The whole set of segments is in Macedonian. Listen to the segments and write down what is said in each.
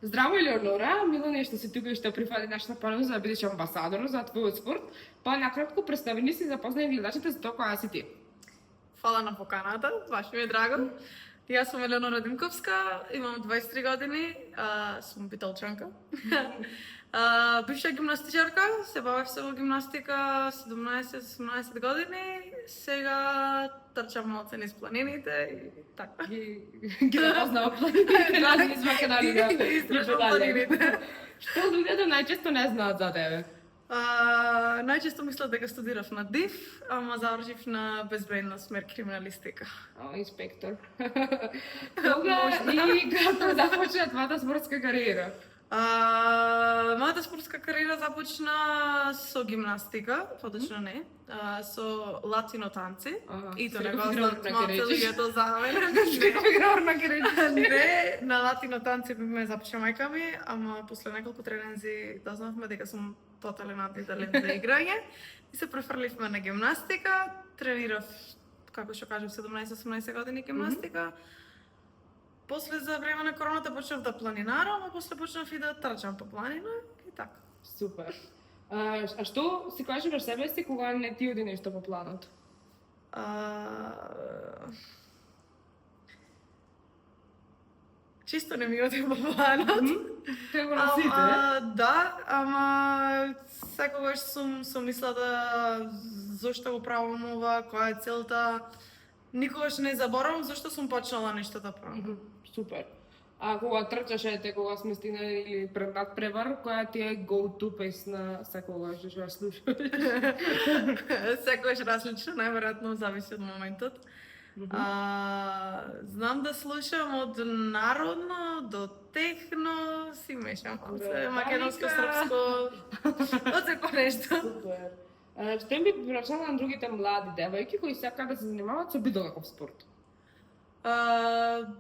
Здраво, Елеонора, мило нешто си тука и што прифати нашата понуда за да бидеш амбасадор за твојот спорт. Па накратко представи ни се и запознај гледачите за тоа која си ти. Фала на поканата, баш ми е драго. Јас сум Елеонора Димковска, имам 23 години, сум битолчанка. Бивша гимнастичарка, се бавев се во гимнастика 17-18 години, сега трчам малце низ планините и така. Ги запознава планините, разни из Македонија. Истражам планините. Што луѓето најчесто не знаат за тебе? Најчесто мислат дека студирав на ДИФ, ама завршив на безбедна смер криминалистика. Инспектор. Кога и како започна твојата спортска кариера? Мојата спортска кариера започна со гимнастика, поточно не, со латино танци. И тоа не го знаат малце луѓето за мене. Не, на латино танци ме започна мајка ми, ама после неколку тренинзи дознавме дека сум тотален антиталент за играње и се префрливме на гимнастика. Тренирав, како што кажав, 17-18 години гимнастика. После за време на короната почнав да планинарам, а после почнав и да трчам по планина и така. Супер. А што си кажеш себе си кога не ти оди нешто по планот? Чисто не ми оди по планот. Како на сите? Да, ама секогаш сум мисла да зошто го правам ова, која е целта. Никогаш не заборавам зашто сум почнала нешто да правам. Супер. А кога трчаше, кога сме стигнали или пред надпревар, која ти е go-to песна секогаш што ја слушаш? Секогаш различно, најверојатно зависи од моментот. Знам да слушам од народно до техно, си мешам малце, македонско, српско, од секој нешто. Супер. Што им би препорачала на другите млади девојки кои сакаат да се занимаваат со било каков спорт?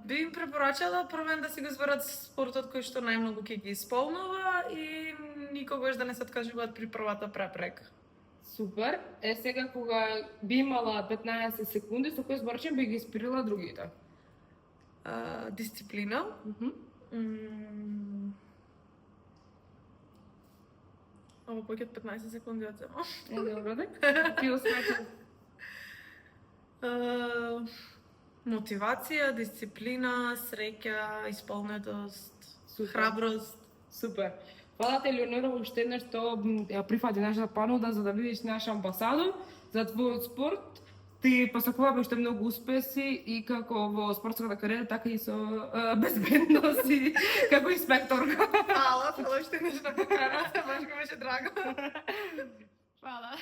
Би им препорачала првен да си го изберат спортот кој што најмногу ќе ги исполнува и никогаш да не се откажуваат при првата препрека. Супер. Сега кога би имала 15 секунди, со кој зборчен би ги испирила другите? Дисциплина. Ова поќе 15 секунди од само. Добро, ти усмеќам. Мотивација, дисциплина, среќа, исполнетост, храброст. Супер. Фала ти, Елеонора, уште еднаш што ја прифати нашата понуда за да бидеш наш амбасадор за твојот спорт. Ти посакуваме уште многу успеси и како во спортската кариера, така и со безбедност и како инспекторка. Фала, уште еднаш на поканата, баш го беше драго. Фала.